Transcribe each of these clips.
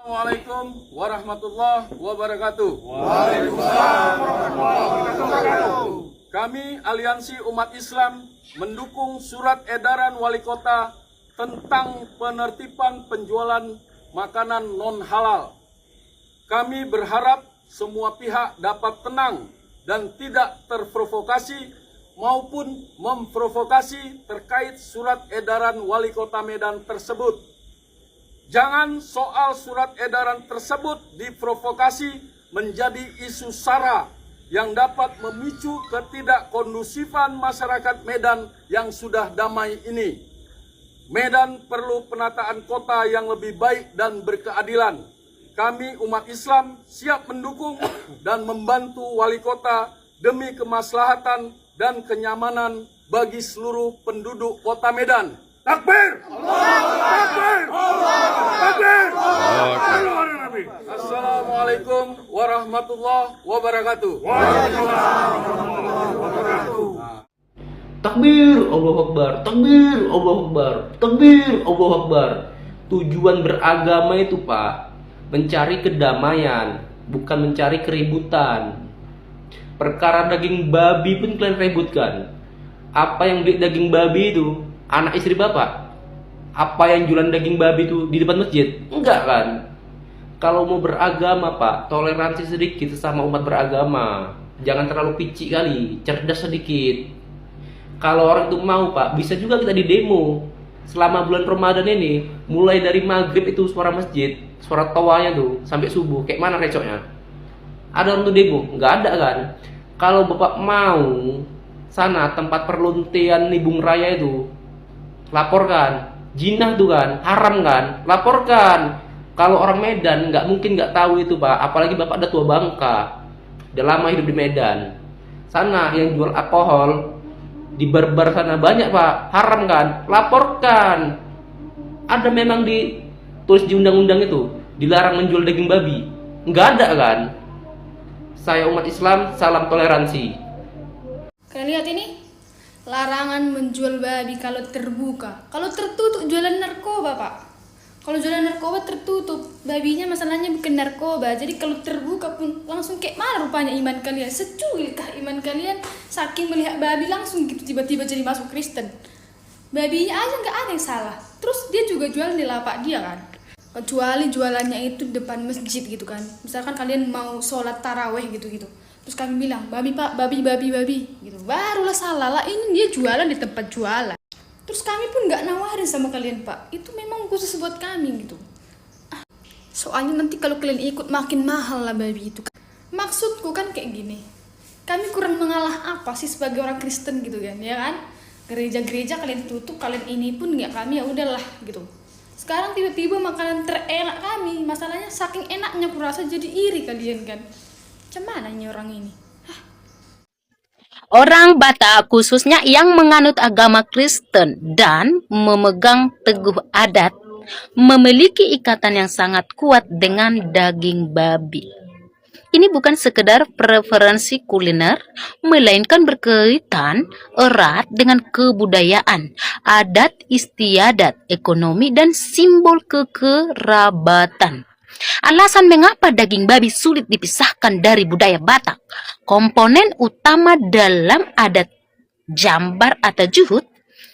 Assalamualaikum warahmatullahi wabarakatuh. Waalaikumsalam warahmatullahi wabarakatuh. Kami Aliansi Umat Islam mendukung surat edaran wali kota tentang penertiban penjualan makanan non-halal. Kami berharap semua pihak dapat tenang dan tidak terprovokasi maupun memprovokasi terkait surat edaran wali kota Medan tersebut. Jangan soal surat edaran tersebut diprovokasi menjadi isu sara yang dapat memicu ketidakkondusifan masyarakat Medan yang sudah damai ini. Medan perlu penataan kota yang lebih baik dan berkeadilan. Kami umat Islam siap mendukung dan membantu wali kota demi kemaslahatan dan kenyamanan bagi seluruh penduduk kota Medan. Takbir! Takbir! Takbir! Assalamualaikum warahmatullahi wabarakatuh. Waalaikumsalam warahmatullahi wabarakatuh. Takbir, Allahu Akbar, takbir, Allahu Akbar, takbir, Allahu Akbar. Tujuan beragama itu, Pak, mencari kedamaian, bukan mencari keributan. Perkara daging babi pun kalian ributkan. Apa yang beli daging babi itu? Anak istri bapak? Apa yang jualan daging babi itu di depan masjid? Enggak kan? Kalau mau beragama, Pak, toleransi sedikit sesama umat beragama. Jangan terlalu picik kali, cerdas sedikit. Kalau orang itu mau, Pak, bisa juga kita di demo. Selama bulan Ramadan ini, mulai dari maghrib itu suara masjid, suara tawanya tuh, sampai subuh. Kayak mana recoknya? Ada orang tuh demo? Enggak ada kan? Kalau bapak mau, sana tempat perluntian Nibung Raya itu, laporkan. Jinah tuh kan, haram kan? Laporkan. Kalau orang Medan nggak mungkin nggak tahu itu, Pak. Apalagi bapak udah tua bangka, udah lama hidup di Medan. Sana yang jual alkohol di bar-bar sana banyak, Pak. Haram kan? Laporkan. Ada memang ditulis di undang-undang itu dilarang menjual daging babi. Nggak ada kan? Saya umat Islam, salam toleransi. Kalian lihat ini, larangan menjual babi kalau terbuka. Kalau tertutup jualan narkoba, Pak. Kalau jualan narkoba tertutup, babinya masalahnya bukan narkoba. Jadi kalau terbuka pun langsung kayak mana rupanya iman kalian? Secuilkah iman kalian saking melihat babi langsung gitu tiba-tiba jadi masuk Kristen? Babinya aja nggak ada yang salah. Terus dia juga jual di lapak dia kan? Kecuali jualannya itu depan masjid gitu kan. Misalkan kalian mau sholat taraweh gitu-gitu. Terus kami bilang, babi Pak, babi gitu. Barulah salah lah, ini dia jualan di tempat jualan. Terus kami pun nggak nawarin sama kalian, Pak. Itu memang khusus buat kami gitu. Soalnya nanti kalau kalian ikut makin mahal lah babi itu. Maksudku kan kayak gini. Kami kurang mengalah apa sih sebagai orang Kristen gitu kan, ya kan? Gereja-gereja kalian tutup, kalian ini pun nggak kami, ya udahlah gitu. Sekarang tiba-tiba makanan terenak kami. Masalahnya saking enaknya aku rasa jadi iri kalian kan. Macam mana ini orang ini? Orang Batak khususnya yang menganut agama Kristen dan memegang teguh adat memiliki ikatan yang sangat kuat dengan daging babi. Ini bukan sekedar preferensi kuliner, melainkan berkaitan erat dengan kebudayaan, adat istiadat, ekonomi, dan simbol kekerabatan. Alasan mengapa daging babi sulit dipisahkan dari budaya Batak, komponen utama dalam adat jambar atau juhud.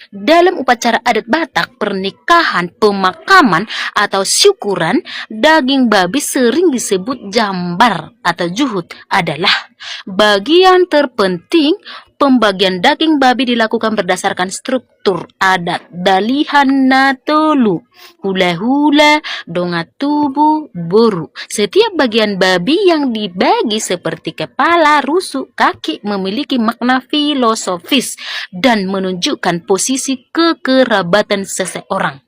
Dalam upacara adat Batak, pernikahan, pemakaman, atau syukuran, daging babi sering disebut jambar atau juhud adalah bagian terpenting. Pembagian daging babi dilakukan berdasarkan struktur adat dalihan natolu, hula-hula, donga tubuh, boru. Setiap bagian babi yang dibagi seperti kepala, rusuk, kaki memiliki makna filosofis dan menunjukkan posisi kekerabatan seseorang.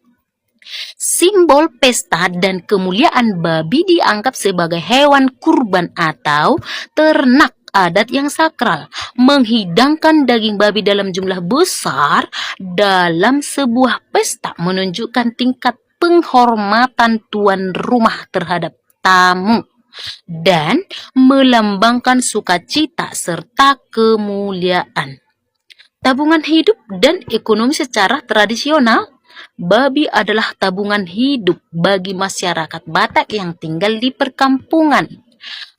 Simbol pesta dan kemuliaan babi dianggap sebagai hewan kurban atau ternak adat yang sakral. Menghidangkan daging babi dalam jumlah besar dalam sebuah pesta menunjukkan tingkat penghormatan tuan rumah terhadap tamu dan melambangkan sukacita serta kemuliaan. Tabungan hidup dan ekonomi secara tradisional, babi adalah tabungan hidup bagi masyarakat Batak yang tinggal di perkampungan.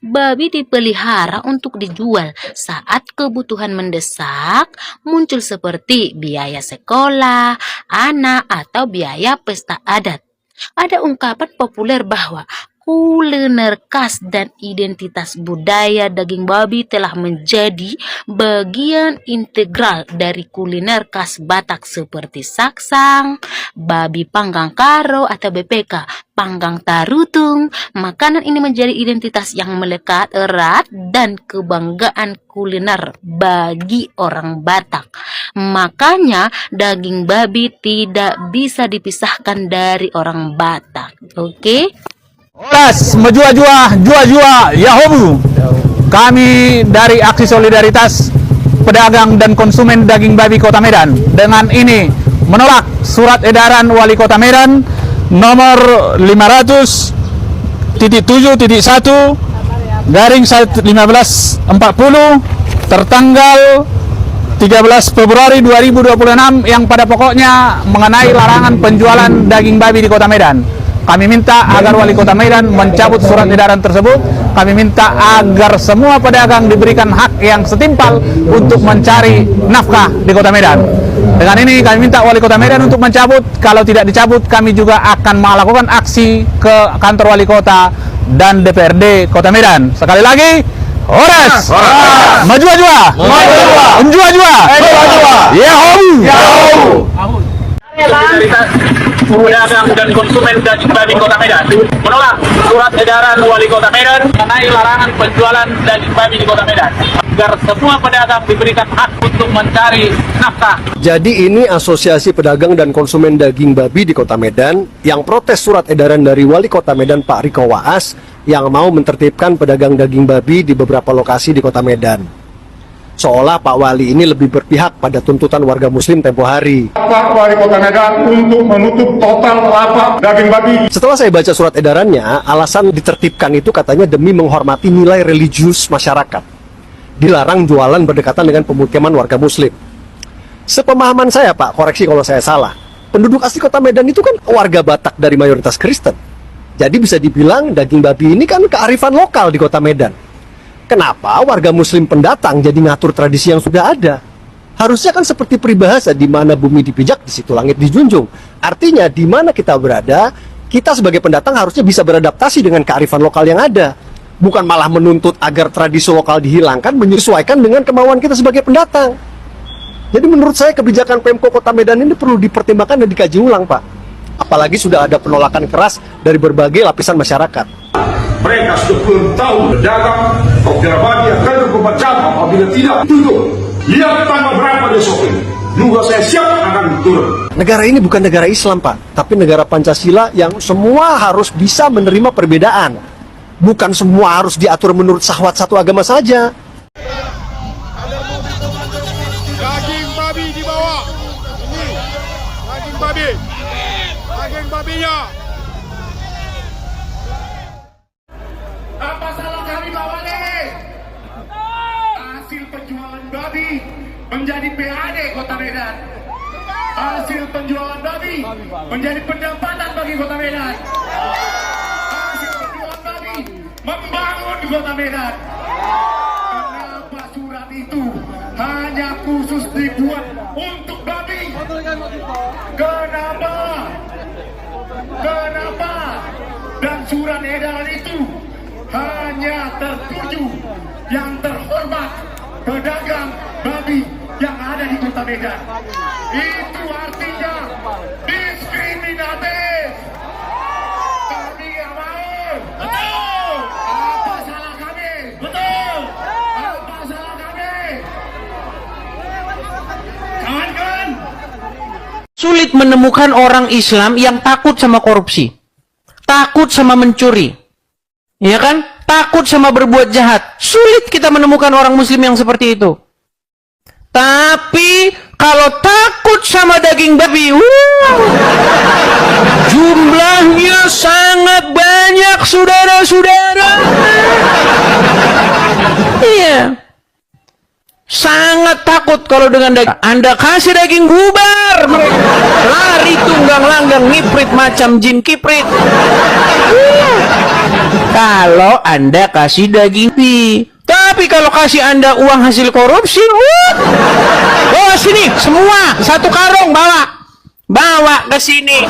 Babi dipelihara untuk dijual saat kebutuhan mendesak muncul seperti biaya sekolah, anak, atau biaya pesta adat. Ada ungkapan populer bahwa kuliner khas dan identitas budaya daging babi telah menjadi bagian integral dari kuliner khas Batak seperti saksang, babi panggang karo atau BPK, panggang tarutung. Makanan ini menjadi identitas yang melekat erat dan kebanggaan kuliner bagi orang Batak. Makanya daging babi tidak bisa dipisahkan dari orang Batak. Oke? Oras, jua-jua, Yahobu. Kami dari Aksi Solidaritas Pedagang dan Konsumen Daging Babi Kota Medan dengan ini menolak surat edaran Wali Kota Medan nomor 500.7.1/1540 tertanggal 13 Februari 2026 yang pada pokoknya mengenai larangan penjualan daging babi di Kota Medan. Kami minta agar Wali Kota Medan mencabut surat edaran tersebut. Kami minta agar semua pedagang diberikan hak yang setimpal untuk mencari nafkah di Kota Medan. Dengan ini kami minta Wali Kota Medan untuk mencabut. Kalau tidak dicabut, kami juga akan melakukan aksi ke kantor Wali Kota dan DPRD Kota Medan. Sekali lagi, Horas, maju-jua, unjua-jua, Yahoo. Solidaritas Pedagang dan Konsumen Daging Babi Kota Medan menolak surat edaran Wali Kota Medan mengenai larangan penjualan daging babi di Kota Medan agar semua pedagang diberikan hak untuk mencari nafkah. Jadi ini Asosiasi Pedagang dan Konsumen Daging Babi di Kota Medan yang protes surat edaran dari Wali Kota Medan Pak Riko Waas yang mau menertibkan pedagang daging babi di beberapa lokasi di Kota Medan. Seolah Pak Wali ini lebih berpihak pada tuntutan warga Muslim tempo hari. Pak Wali Kota Medan untuk menutup total lapak daging babi. Setelah saya baca surat edarannya, alasan ditertibkan itu katanya demi menghormati nilai religius masyarakat. Dilarang jualan berdekatan dengan pemukiman warga Muslim. Sepemahaman saya Pak, koreksi kalau saya salah, penduduk asli Kota Medan itu kan warga Batak dari mayoritas Kristen. Jadi bisa dibilang daging babi ini kan kearifan lokal di Kota Medan. Kenapa warga Muslim pendatang jadi ngatur tradisi yang sudah ada? Harusnya kan seperti peribahasa, di mana bumi dipijak, di situ langit dijunjung. Artinya di mana kita berada, kita sebagai pendatang harusnya bisa beradaptasi dengan kearifan lokal yang ada. Bukan malah menuntut agar tradisi lokal dihilangkan, menyesuaikan dengan kemauan kita sebagai pendatang. Jadi menurut saya kebijakan Pemko Kota Medan ini perlu dipertimbangkan dan dikaji ulang, Pak. Apalagi sudah ada penolakan keras dari berbagai lapisan masyarakat. Mereka sudah belum tahu pedagang Kopdera Babi akan berbuat cabang apabila tidak tutup. Lihat tanggal berapa besok ini. Juga saya siap akan turun. Negara ini bukan negara Islam, Pak, tapi negara Pancasila yang semua harus bisa menerima perbedaan. Bukan semua harus diatur menurut syahwat satu agama saja. Daging babi di bawah. Ini daging babi. Daging babinya. Apa salah kami Pak Wali? Hasil penjualan babi menjadi PAD Kota Medan. Hasil penjualan babi menjadi pendapatan bagi Kota Medan. Hasil penjualan babi membangun Kota Medan. Kenapa surat itu hanya khusus dibuat untuk babi? Kenapa? Kenapa? Dan surat edaran itu hanya tertuju yang terhormat pedagang babi yang ada di Kota Medan. Itu artinya diskriminatif. Kami nggak mau. Betul. Apa salah kami? Betul. Apa salah kami? Kawan-kawan. Sulit menemukan orang Islam yang takut sama korupsi, takut sama mencuri, ya kan? Takut sama berbuat jahat. Sulit kita menemukan orang Muslim yang seperti itu. Tapi kalau takut sama daging babi, jumlahnya sangat banyak, saudara-saudara. Iya, sangat takut. kalau dengan daging. Anda kasih daging bubar mereka. Lari tunggang langgang ngiprit macam jin kiprit. Kalau Anda kasih daging tapi kalau kasih Anda uang hasil korupsi, bawa sini semua satu karung bawa ke sini.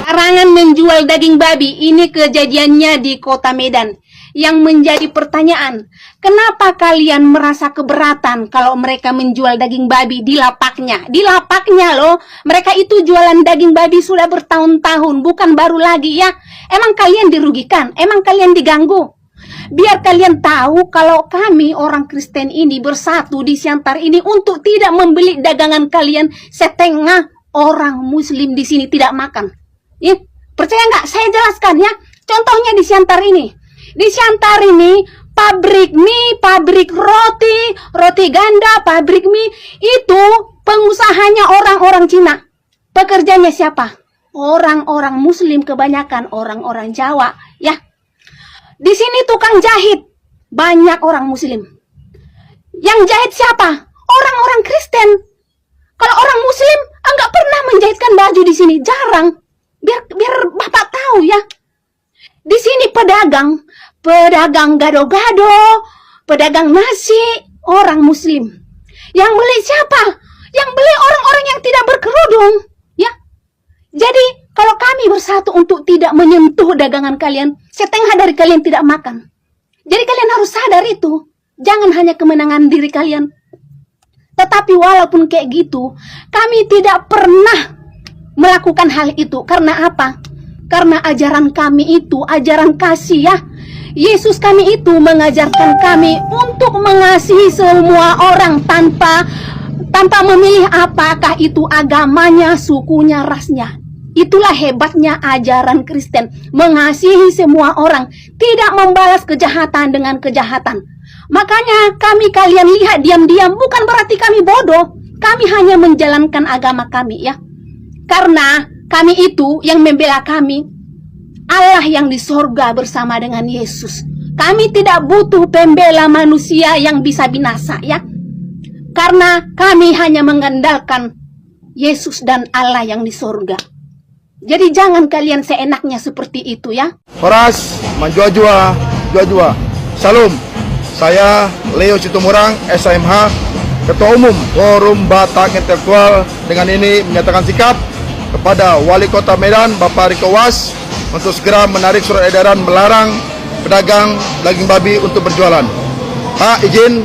Larangan menjual daging babi ini kejadiannya di Kota Medan. Yang menjadi pertanyaan, kenapa kalian merasa keberatan kalau mereka menjual daging babi di lapaknya? Di lapaknya loh, mereka itu jualan daging babi sudah bertahun-tahun, bukan baru lagi ya. Emang kalian dirugikan? Emang kalian diganggu? Biar kalian tahu kalau kami orang Kristen ini bersatu di Siantar ini untuk tidak membeli dagangan kalian. Setengah orang Muslim di sini tidak makan. Ya, percaya nggak? Saya jelaskan ya. Contohnya di Siantar ini. Di Siantar ini pabrik mie, pabrik roti ganda, pabrik mie itu pengusahanya orang-orang Cina. Pekerjanya siapa? Orang-orang Muslim kebanyakan, orang-orang Jawa ya. Di sini tukang jahit banyak orang Muslim. Yang jahit siapa? Orang-orang Kristen. Kalau orang Muslim enggak pernah menjahitkan baju di sini, jarang. Biar Bapak tahu ya. Di sini pedagang gado-gado, pedagang nasi, orang Muslim. Yang beli siapa? Yang beli orang-orang yang tidak berkerudung, ya. Jadi, kalau kami bersatu untuk tidak menyentuh dagangan kalian, setengah dari kalian tidak makan. Jadi kalian harus sadar itu. Jangan hanya kemenangan diri kalian. Tetapi walaupun kayak gitu, kami tidak pernah melakukan hal itu. Karena apa? Karena ajaran kami itu ajaran kasih ya. Yesus kami itu mengajarkan kami untuk mengasihi semua orang tanpa memilih apakah itu agamanya, sukunya, rasnya. Itulah hebatnya ajaran Kristen, mengasihi semua orang, tidak membalas kejahatan dengan kejahatan. Makanya kalian lihat diam-diam bukan berarti kami bodoh. Kami hanya menjalankan agama kami ya. Karena kami itu yang membela kami, Allah yang di sorga bersama dengan Yesus. Kami tidak butuh pembela manusia yang bisa binasa ya. Karena kami hanya mengandalkan Yesus dan Allah yang di sorga. Jadi jangan kalian seenaknya seperti itu ya. Horas, manjua-jua. Salam, saya Leo Situmorang, SMH, Ketua Umum Forum Batak Intelektual. Dengan ini menyatakan sikap kepada Wali Kota Medan, Bapak Riko Was, untuk segera menarik surat edaran melarang pedagang daging babi untuk berjualan. Pak, izin,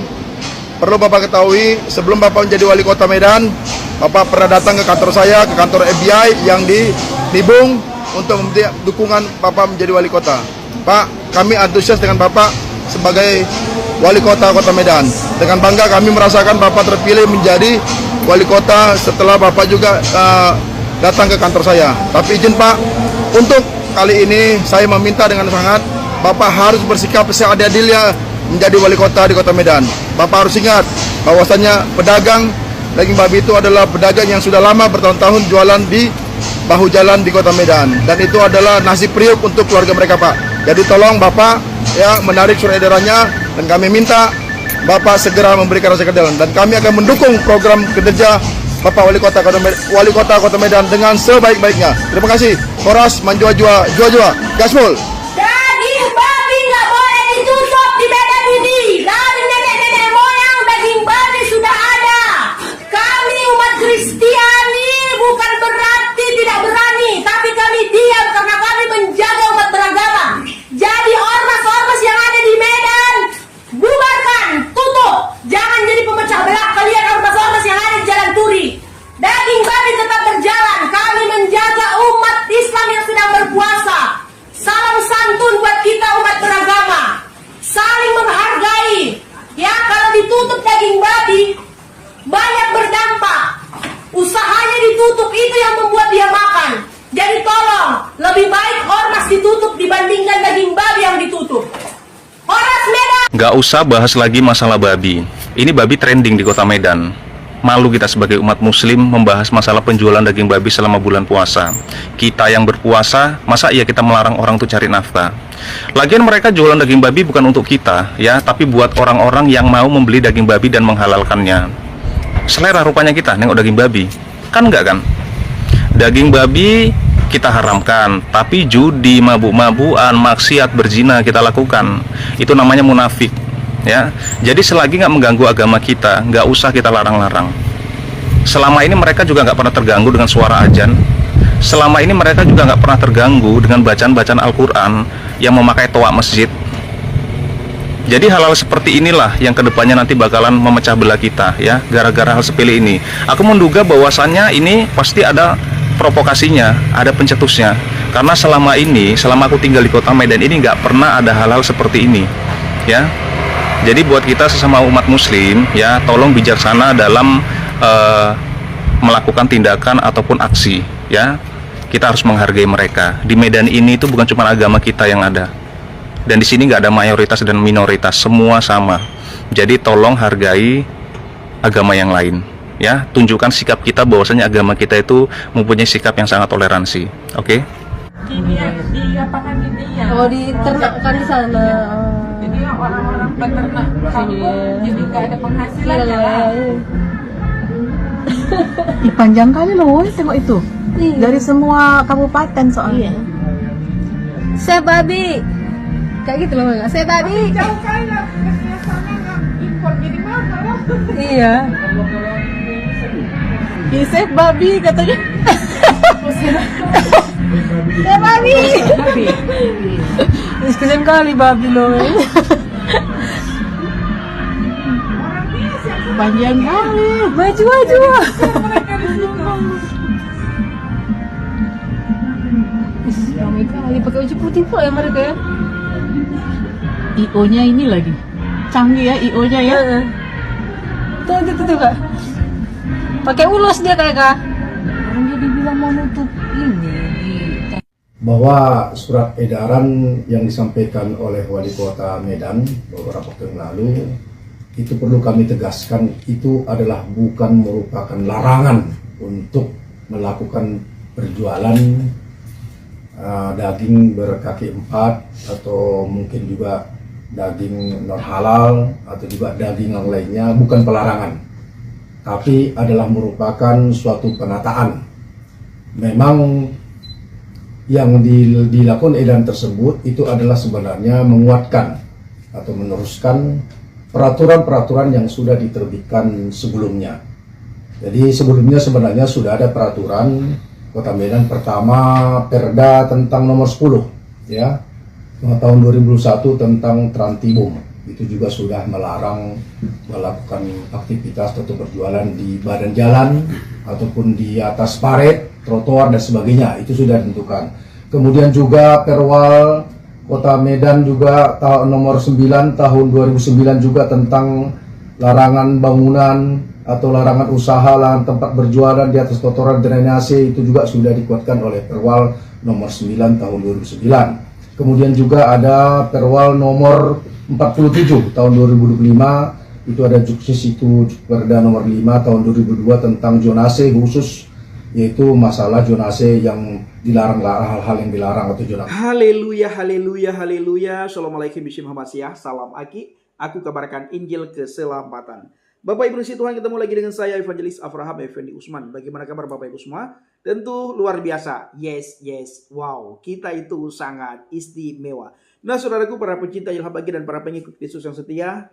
perlu Bapak ketahui, sebelum Bapak menjadi Wali Kota Medan, Bapak pernah datang ke kantor saya, ke kantor FBI yang di Nibung untuk meminta dukungan Bapak menjadi Wali Kota. Pak, kami antusias dengan Bapak sebagai Wali Kota Kota Medan. Dengan bangga kami merasakan Bapak terpilih menjadi Wali Kota setelah Bapak juga datang ke kantor saya. Tapi izin Pak, untuk kali ini saya meminta dengan sangat, Bapak harus bersikap seadil-adilnya menjadi Wali Kota di Kota Medan. Bapak harus ingat bahwasanya pedagang daging babi itu adalah pedagang yang sudah lama bertahun-tahun jualan di bahu jalan di Kota Medan, dan itu adalah nasib priuk untuk keluarga mereka Pak. Jadi tolong Bapak ya menarik surat edarannya, dan kami minta Bapak segera memberikan rasa keadilan, dan kami akan mendukung program kinerja Bapak Wali Kota Kota Medan dengan sebaik-baiknya. Terima kasih. Horas, manjua-jua, gaspol. Daging babi nggak boleh ditutup di Medan ini. Dari nenek-nenek moyang daging babi sudah ada. Kami umat Kristiani bukan berarti tidak berani, tapi kami diam karena kami menjaga umat beragama. Jadi ormas-ormas yang ada di Medan, bubarkan, tutup. Jangan jadi pemecah belah kalian ormas-ormas yang ada di Jalan Turi. Daging babi tetap berjalan. Kami menjaga umat Islam yang sedang berpuasa. Salam santun buat kita umat beragama. Saling menghargai. Ya, kalau ditutup daging babi, banyak berdampak. Usahanya ditutup, itu yang membuat dia makan. Jadi tolong, lebih baik ormas ditutup dibandingkan daging babi yang ditutup. Ormas Medan. Nggak usah bahas lagi masalah babi. Ini babi trending di Kota Medan. Malu kita sebagai umat muslim membahas masalah penjualan daging babi selama bulan puasa. Kita yang berpuasa, masa iya kita melarang orang untuk cari nafkah? Lagian mereka jualan daging babi bukan untuk kita, ya, tapi buat orang-orang yang mau membeli daging babi dan menghalalkannya. Selera rupanya kita nengok daging babi. Kan enggak kan? Daging babi kita haramkan, tapi judi, mabuk-mabukan, maksiat, berzina kita lakukan. Itu namanya munafik. Ya, jadi selagi nggak mengganggu agama kita, nggak usah kita larang-larang. Selama ini mereka juga nggak pernah terganggu dengan suara azan. Selama ini mereka juga nggak pernah terganggu dengan bacaan-bacaan Al-Quran yang memakai toa masjid. Jadi hal-hal seperti inilah yang kedepannya nanti bakalan memecah belah kita, ya, gara-gara hal sepele ini. Aku menduga bahwasannya ini pasti ada provokasinya, ada pencetusnya. Karena selama aku tinggal di kota Medan ini nggak pernah ada hal-hal seperti ini, ya. Jadi buat kita sesama umat muslim, ya, tolong bijaksana dalam melakukan tindakan ataupun aksi, ya. Kita harus menghargai mereka. Di Medan ini itu bukan cuma agama kita yang ada. Dan di sini nggak ada mayoritas dan minoritas, semua sama. Jadi tolong hargai agama yang lain, ya. Tunjukkan sikap kita bahwasanya agama kita itu mempunyai sikap yang sangat toleransi. Oke? Diapakan gini ya? Oh, diternakkan di sana. Jadi orang-orang peternak kampung jadi nggak ada penghasilan ya. Panjang kali loh, woy, tengok itu. Dari semua kabupaten soalnya. Saya babi. Kayak gitu loh, nggak? Saya babi. Jauh kali lah, ke sana nggak impor jadi mahal lah. Iya. Isep babi katanya. Saya babi. Kesian kali babi loh. Panjang kali. Maju. Ramai kali pakai baju putih pula ya mereka ya. IO-nya ini lagi canggih ya, IO-nya ya. Tuh kak. Pakai ulos dia kayak kak. Orang dia dibilang mau nutup ini. Bahwa surat edaran yang disampaikan oleh Wali Kota Medan beberapa waktu yang lalu itu perlu kami tegaskan, itu adalah bukan merupakan larangan untuk melakukan perjualan daging berkaki 4 atau mungkin juga daging non halal atau juga daging yang lainnya, bukan pelarangan, tapi adalah merupakan suatu penataan. Memang yang dilakukan edaran tersebut itu adalah sebenarnya menguatkan atau meneruskan peraturan-peraturan yang sudah diterbitkan sebelumnya. Jadi sebelumnya sebenarnya sudah ada peraturan Kota Medan, pertama Perda tentang nomor 10 ya tahun 2001 tentang Trantibum, itu juga sudah melarang melakukan aktivitas atau berjualan di badan jalan ataupun di atas paret, trotoar dan sebagainya, itu sudah ditentukan. Kemudian juga Perwal Kota Medan juga nomor 9 tahun 2009 juga tentang larangan bangunan atau larangan usaha lahan tempat berjualan di atas trotoar drainase, itu juga sudah dikuatkan oleh Perwal nomor 9 tahun 2009. Kemudian juga ada Perwal nomor 47 tahun 2025, itu ada Juksis, itu Perda nomor 5 tahun 2002 tentang zonase khusus, yaitu masalah zonase yang dilarang, hal-hal yang dilarang atau zonase. Haleluya. Assalamualaikum bismillahirrahmanirrahim. Salam Aki. Aku kabarkan Injil keselamatan. Bapak Ibu Tuhan, ketemu lagi dengan saya Evangelis Avraham Effendi Usman. Bagaimana kabar Bapak Ibu semua? Tentu luar biasa. Yes. Wow, kita itu sangat istimewa. Nah, saudaraku, para pencinta Ilham Bagi dan para pengikut Yesus yang setia,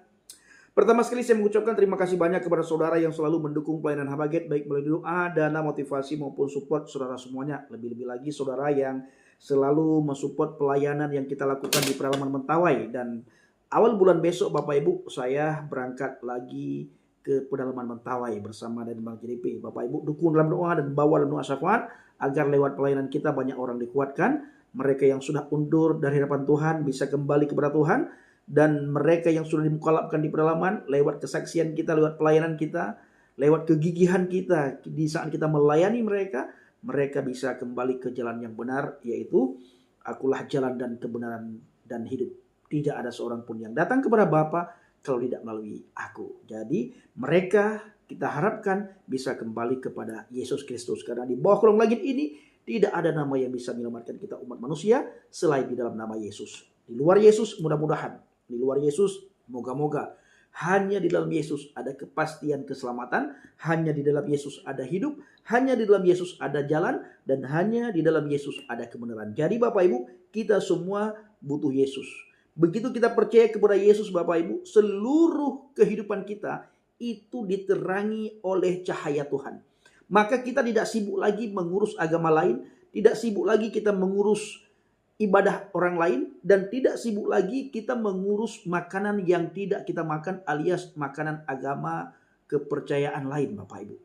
pertama sekali saya mengucapkan terima kasih banyak kepada saudara yang selalu mendukung pelayanan Habaget, baik melalui doa, dana, motivasi maupun support saudara semuanya. Lebih-lebih lagi saudara yang selalu mensupport pelayanan yang kita lakukan di Pedalaman Mentawai. Dan awal bulan besok Bapak Ibu saya berangkat lagi ke Pedalaman Mentawai bersama dan Bang JDP. Bapak Ibu dukung dalam doa dan bawa dalam doa syafaat agar lewat pelayanan kita banyak orang dikuatkan. Mereka yang sudah undur dari hadapan Tuhan bisa kembali kepada Tuhan. Dan mereka yang sudah dimukalapkan di pedalaman lewat kesaksian kita, lewat pelayanan kita, lewat kegigihan kita di saat kita melayani mereka, mereka bisa kembali ke jalan yang benar, yaitu akulah jalan dan kebenaran dan hidup. Tidak ada seorang pun yang datang kepada Bapa kalau tidak melalui aku. Jadi mereka Kita harapkan bisa kembali kepada Yesus Kristus. Karena di bawah kolong langit ini tidak ada nama yang bisa menyelamatkan kita umat manusia selain di dalam nama Yesus. Di luar Yesus mudah-mudahan, di luar Yesus moga-moga, hanya di dalam Yesus ada kepastian keselamatan, hanya di dalam Yesus ada hidup, hanya di dalam Yesus ada jalan, dan hanya di dalam Yesus ada kebenaran. Jadi Bapak Ibu, kita semua butuh Yesus. Begitu kita percaya kepada Yesus Bapak Ibu, seluruh kehidupan kita itu diterangi oleh cahaya Tuhan. Maka kita tidak sibuk lagi mengurus agama lain, tidak sibuk lagi kita mengurus ibadah orang lain, dan tidak sibuk lagi kita mengurus makanan yang tidak kita makan alias makanan agama kepercayaan lain Bapak Ibu.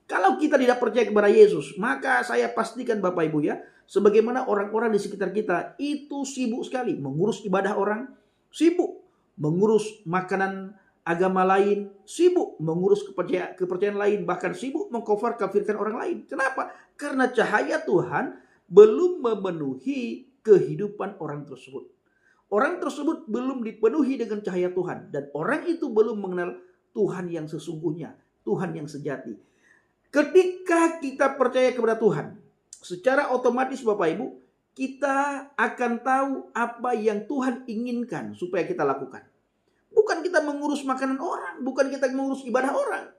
Kalau kita tidak percaya kepada Yesus, maka saya pastikan Bapak Ibu ya, sebagaimana orang-orang di sekitar kita itu sibuk sekali mengurus ibadah orang, sibuk mengurus makanan agama lain, sibuk mengurus kepercayaan lain, bahkan sibuk mengkafirkan orang lain. Kenapa? Karena cahaya Tuhan belum memenuhi kehidupan orang tersebut. Orang tersebut belum dipenuhi dengan cahaya Tuhan, dan orang itu belum mengenal Tuhan yang sesungguhnya, Tuhan yang sejati. Ketika kita percaya kepada Tuhan, secara otomatis Bapak Ibu, kita akan tahu apa yang Tuhan inginkan supaya kita lakukan. Bukan kita mengurus makanan orang, bukan kita mengurus ibadah orang.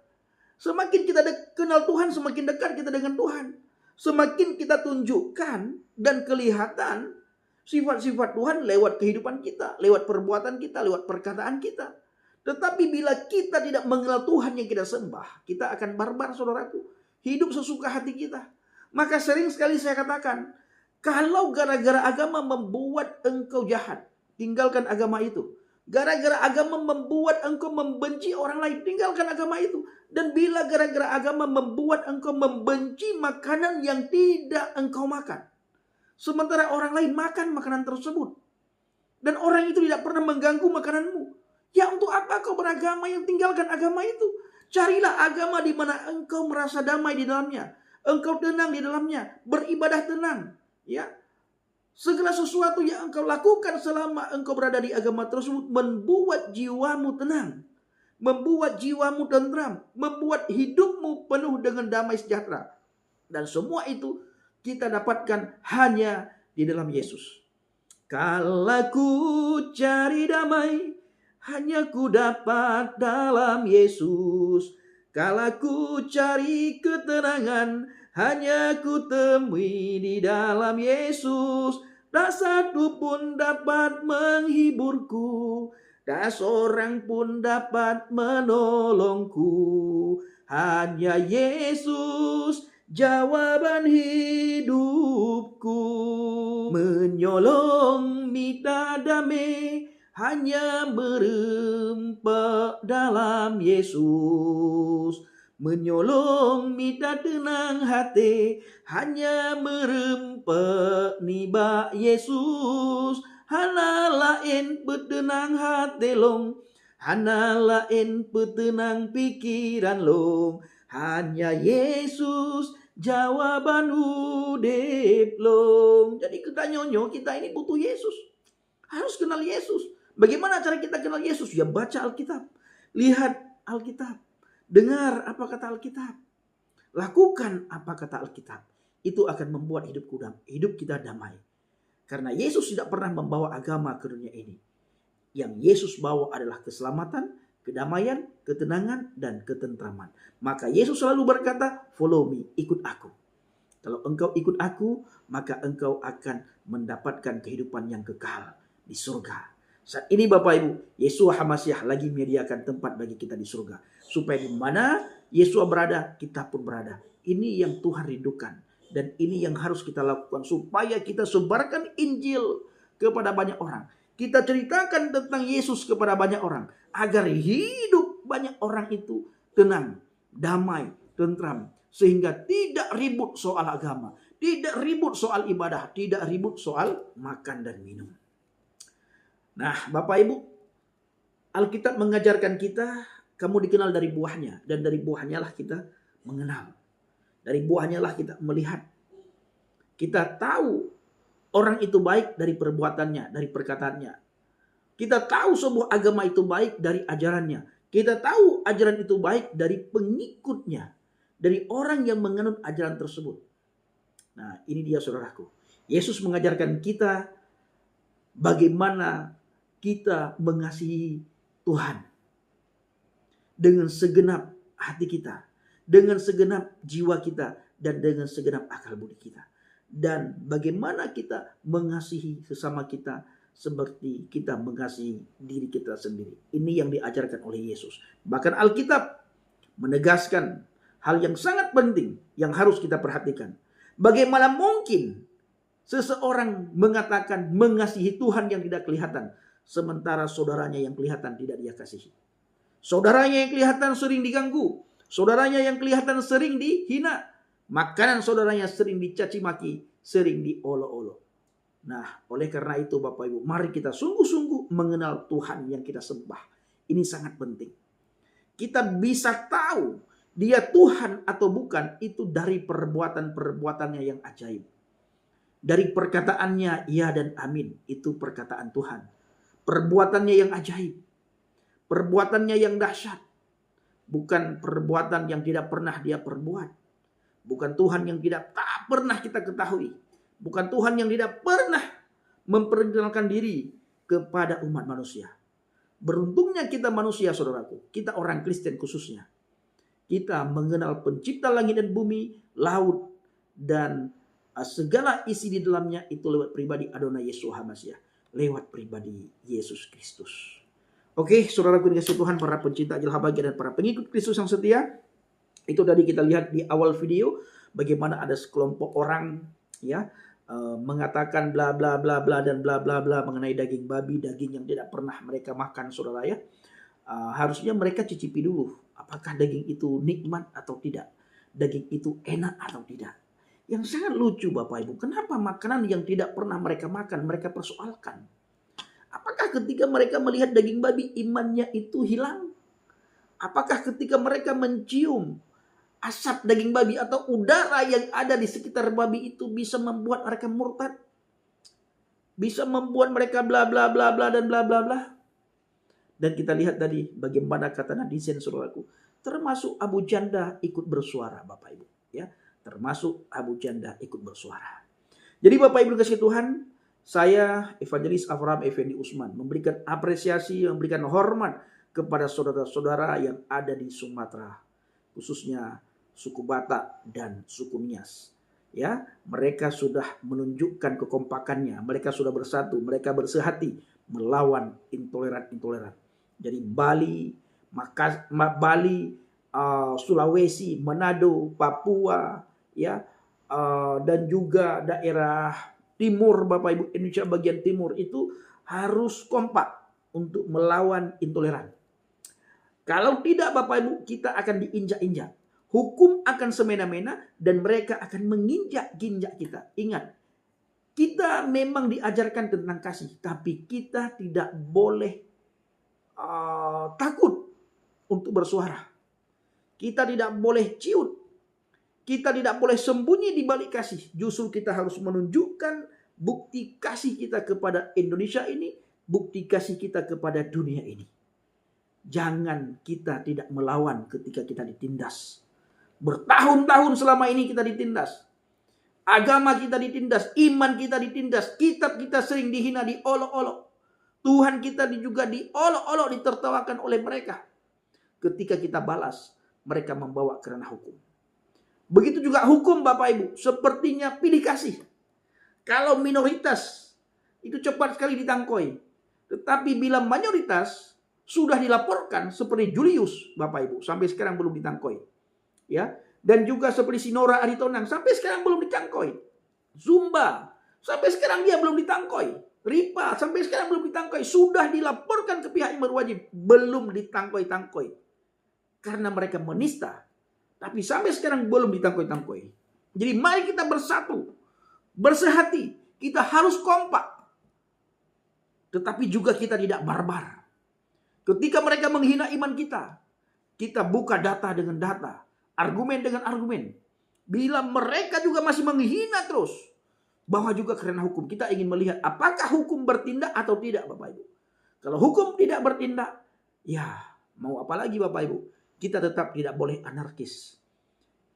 Semakin kita kenal Tuhan, semakin dekat kita dengan Tuhan. Semakin kita tunjukkan dan kelihatan sifat-sifat Tuhan lewat kehidupan kita, lewat perbuatan kita, lewat perkataan kita. Tetapi bila kita tidak mengenal Tuhan yang kita sembah, kita akan barbar saudaraku. Hidup sesuka hati kita. Maka sering sekali saya katakan, kalau gara-gara agama membuat engkau jahat, tinggalkan agama itu. Gara-gara agama membuat engkau membenci orang lain, tinggalkan agama itu. Dan bila gara-gara agama membuat engkau membenci makanan yang tidak engkau makan, sementara orang lain makan makanan tersebut, dan orang itu tidak pernah mengganggu makananmu, ya untuk apa kau beragama yang tinggalkan agama itu? Carilah agama di mana engkau merasa damai di dalamnya, engkau tenang di dalamnya, beribadah tenang, ya. Segala sesuatu yang engkau lakukan selama engkau berada di agama tersebut membuat jiwamu tenang, membuat jiwamu tentram, membuat hidupmu penuh dengan damai sejahtera. Dan semua itu kita dapatkan hanya di dalam Yesus. Kalau ku cari damai, hanya ku dapat dalam Yesus. Kalau ku cari ketenangan, hanya ku temui di dalam Yesus. Tak satu pun dapat menghiburku, tak seorang pun dapat menolongku. Hanya Yesus jawaban hidupku. Menyolong minta damai, hanya merempek dalam Yesus. Menyolong minta tenang hati, hanya merempek niba Yesus. Hana lain petenang hati long, hana lain petenang pikiran long. Hanya Yesus jawaban udip long. Jadi kita nyonyo, kita ini butuh Yesus. Harus kenal Yesus. Bagaimana cara kita kenal Yesus? Ya baca Alkitab, lihat Alkitab, dengar apa kata Alkitab, lakukan apa kata Alkitab. Itu akan membuat hidup kita damai. Karena Yesus tidak pernah membawa agama ke dunia ini. Yang Yesus bawa adalah keselamatan, kedamaian, ketenangan, dan ketentraman. Maka Yesus selalu berkata, follow me, ikut aku. Kalau engkau ikut aku, maka engkau akan mendapatkan kehidupan yang kekal di surga. Saat ini Bapak Ibu, Yeshua HaMasyiah lagi menyediakan tempat bagi kita di surga. Supaya di mana Yeshua berada, kita pun berada. Ini yang Tuhan rindukan. Dan ini yang harus kita lakukan. Supaya kita sebarkan Injil kepada banyak orang. Kita ceritakan tentang Yesus kepada banyak orang. Agar hidup banyak orang itu tenang, damai, tentram. Sehingga tidak ribut soal agama. Tidak ribut soal ibadah. Tidak ribut soal makan dan minum. Nah, Bapak Ibu, Alkitab mengajarkan kita, kamu dikenal dari buahnya. Dan dari buahnya lah kita mengenal. Dari buahnya lah kita melihat. Kita tahu orang itu baik dari perbuatannya, dari perkataannya. Kita tahu sebuah agama itu baik dari ajarannya. Kita tahu ajaran itu baik dari pengikutnya, dari orang yang menganut ajaran tersebut. Nah, ini dia saudaraku. Yesus mengajarkan kita bagaimana kita mengasihi Tuhan dengan segenap hati kita, dengan segenap jiwa kita, dan dengan segenap akal budi kita. Dan bagaimana kita mengasihi sesama kita seperti kita mengasihi diri kita sendiri. Ini yang diajarkan oleh Yesus. Bahkan Alkitab menegaskan hal yang sangat penting yang harus kita perhatikan. Bagaimana mungkin seseorang mengatakan mengasihi Tuhan yang tidak kelihatan, sementara saudaranya yang kelihatan tidak dia kasihi. Saudaranya yang kelihatan sering diganggu, saudaranya yang kelihatan sering dihina, makanan saudaranya sering dicaci maki, sering diolok-olok. Nah, oleh karena itu Bapak Ibu, mari kita sungguh-sungguh mengenal Tuhan yang kita sembah. Ini sangat penting. Kita bisa tahu dia Tuhan atau bukan itu dari perbuatan-perbuatannya yang ajaib. Dari perkataannya ya dan amin, itu perkataan Tuhan. Perbuatannya yang ajaib. Perbuatannya yang dahsyat. Bukan perbuatan yang tidak pernah dia perbuat. Bukan Tuhan yang tak pernah kita ketahui. Bukan Tuhan yang tidak pernah memperkenalkan diri kepada umat manusia. Beruntungnya kita manusia, saudaraku. Kita orang Kristen khususnya. Kita mengenal pencipta langit dan bumi, laut, dan segala isi di dalamnya itu lewat pribadi Adonai Yesus HaMashiach. Lewat pribadi Yesus Kristus. Oke, saudaraku dikasih Tuhan, para pencinta Ajil Habagia dan para pengikut Kristus yang setia. Itu tadi kita lihat di awal video. Bagaimana ada sekelompok orang ya mengatakan bla bla bla bla dan bla bla bla mengenai daging babi, daging yang tidak pernah mereka makan, saudara ya. Harusnya mereka cicipi dulu apakah daging itu nikmat atau tidak, daging itu enak atau tidak. Yang sangat lucu Bapak Ibu, kenapa makanan yang tidak pernah mereka makan mereka persoalkan? Apakah ketika mereka melihat daging babi imannya itu hilang? Apakah ketika mereka mencium asap daging babi atau udara yang ada di sekitar babi itu bisa membuat mereka murtad? Bisa membuat mereka bla bla bla bla dan bla bla bla. Dan kita lihat tadi bagaimana kata netizen saudaraku, termasuk Abu Janda ikut bersuara Bapak Ibu, ya. Termasuk Abu Janda ikut bersuara. Jadi Bapak Ibu kasih Tuhan, saya Evangelis Avraham Effendi Usman memberikan apresiasi, memberikan hormat kepada saudara-saudara yang ada di Sumatera, khususnya suku Batak dan suku Nias. Ya, mereka sudah menunjukkan kekompakannya, mereka sudah bersatu, mereka bersehati melawan intoleran-intoleran. Jadi Bali, Sulawesi, Manado, Papua, ya, dan juga daerah timur Bapak Ibu Indonesia bagian timur itu harus kompak untuk melawan intoleran. Kalau tidak Bapak Ibu, kita akan diinjak-injak. Hukum akan semena-mena dan mereka akan menginjak-injak kita. Ingat, kita memang diajarkan tentang kasih, tapi kita tidak boleh takut untuk bersuara. Kita tidak boleh ciut. Kita tidak boleh sembunyi di balik kasih. Justru kita harus menunjukkan bukti kasih kita kepada Indonesia ini, bukti kasih kita kepada dunia ini. Jangan kita tidak melawan ketika kita ditindas. Bertahun-tahun selama ini kita ditindas. Agama kita ditindas, iman kita ditindas, kitab kita sering dihina, diolok-olok. Tuhan kita juga diolok-olok, ditertawakan oleh mereka. Ketika kita balas, mereka membawa ke ranah hukum. Begitu juga hukum Bapak Ibu, sepertinya pilih kasih. Kalau minoritas, itu cepat sekali ditangkoi. Tetapi bila mayoritas, sudah dilaporkan seperti Julius Bapak Ibu, sampai sekarang belum ditangkoi. Ya, dan juga seperti Sinora Aritonang sampai sekarang belum ditangkoi. Zumba sampai sekarang dia belum ditangkoi. Ripa sampai sekarang belum ditangkoi. Sudah dilaporkan ke pihak yang berwajib, belum ditangkoi-tangkoi. Karena mereka menista, tapi sampai sekarang belum ditangkoi-tangkoi. Jadi mari kita bersatu, bersehati, kita harus kompak. Tetapi juga kita tidak barbar. Ketika mereka menghina iman kita buka data dengan data. Argumen dengan argumen. Bila mereka juga masih menghina terus, bahwa juga karena hukum. Kita ingin melihat apakah hukum bertindak atau tidak Bapak Ibu. Kalau hukum tidak bertindak, ya Mau apa lagi Bapak Ibu? Kita tetap tidak boleh anarkis.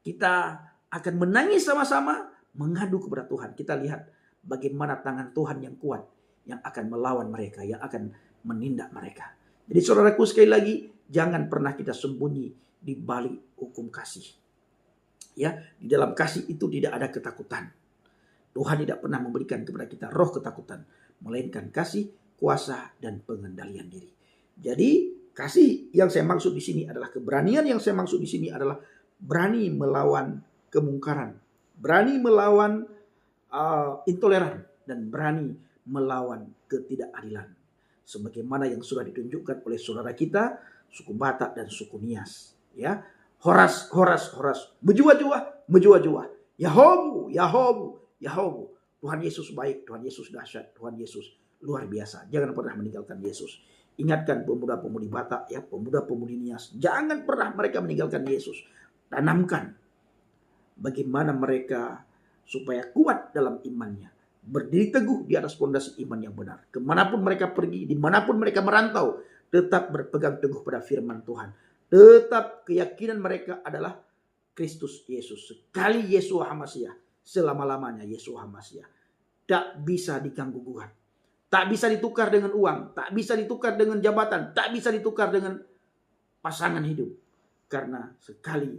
Kita akan menangis sama-sama, mengadu kepada Tuhan. Kita lihat bagaimana tangan Tuhan yang kuat yang akan melawan mereka, yang akan menindak mereka. Jadi saudaraku, sekali lagi, jangan pernah kita sembunyi di balik hukum kasih. Ya, di dalam kasih itu tidak ada ketakutan. Tuhan tidak pernah memberikan kepada kita roh ketakutan, melainkan kasih, kuasa, dan pengendalian diri. Jadi kasih yang saya maksud di sini adalah keberanian, yang saya maksud di sini adalah berani melawan kemungkaran, berani melawan intoleran, dan berani melawan ketidakadilan. Sebagaimana yang sudah ditunjukkan oleh saudara kita, suku Batak dan suku Nias. Ya, Horas, Bejua-jua, Yahobu. Tuhan Yesus baik, Tuhan Yesus dahsyat, Tuhan Yesus luar biasa. Jangan pernah meninggalkan Yesus. Ingatkan pemuda-pemudi Batak, ya, pemuda-pemudi Nias, jangan pernah mereka meninggalkan Yesus. Tanamkan bagaimana mereka supaya kuat dalam imannya, berdiri teguh di atas fondasi iman yang benar. Kemanapun mereka pergi, dimanapun mereka merantau, tetap berpegang teguh pada firman Tuhan. Tetap keyakinan mereka adalah Kristus Yesus. Sekali Yeshua HaMasyiah, selama-lamanya Yeshua HaMasyiah. Tak bisa diganggu-gugat. Tak bisa ditukar dengan uang. Tak bisa ditukar dengan jabatan. Tak bisa ditukar dengan pasangan hidup. Karena sekali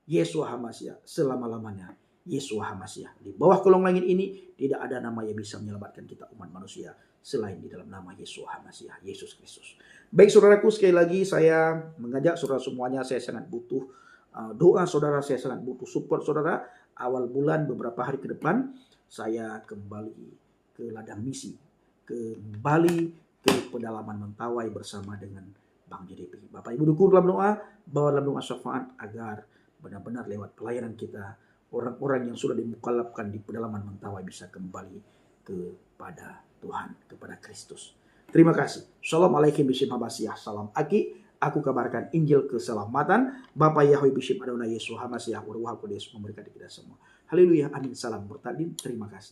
Yeshua HaMasyiah, selama-lamanya Yeshua HaMasyiah. Di bawah kolong langit ini tidak ada nama yang bisa menyelamatkan kita umat manusia selain di dalam nama Yeshua HaMasyiah, Yesus Kristus. Baik saudaraku, sekali lagi saya mengajak saudara semuanya, saya sangat butuh doa saudara, saya sangat butuh support saudara. Awal bulan beberapa hari ke depan saya kembali ke ladang misi, kembali ke pedalaman Mentawai bersama dengan Bang JDP. Bapak Ibu dukung dalam doa, bawa dalam doa syafaat agar benar-benar lewat pelayanan kita orang-orang yang sudah dimukalafkan di pedalaman Mentawai bisa kembali kepada Tuhan, kepada Kristus. Terima kasih. Assalamualaikum bishim habasiyah. Salam Aki. Aku kabarkan Injil keselamatan. Bapak Yahweh bishim Adonai Yesus HaMasyiah. Waruha Kudus memberkati kita semua. Haleluya. Amin. Salam bertadin. Terima kasih.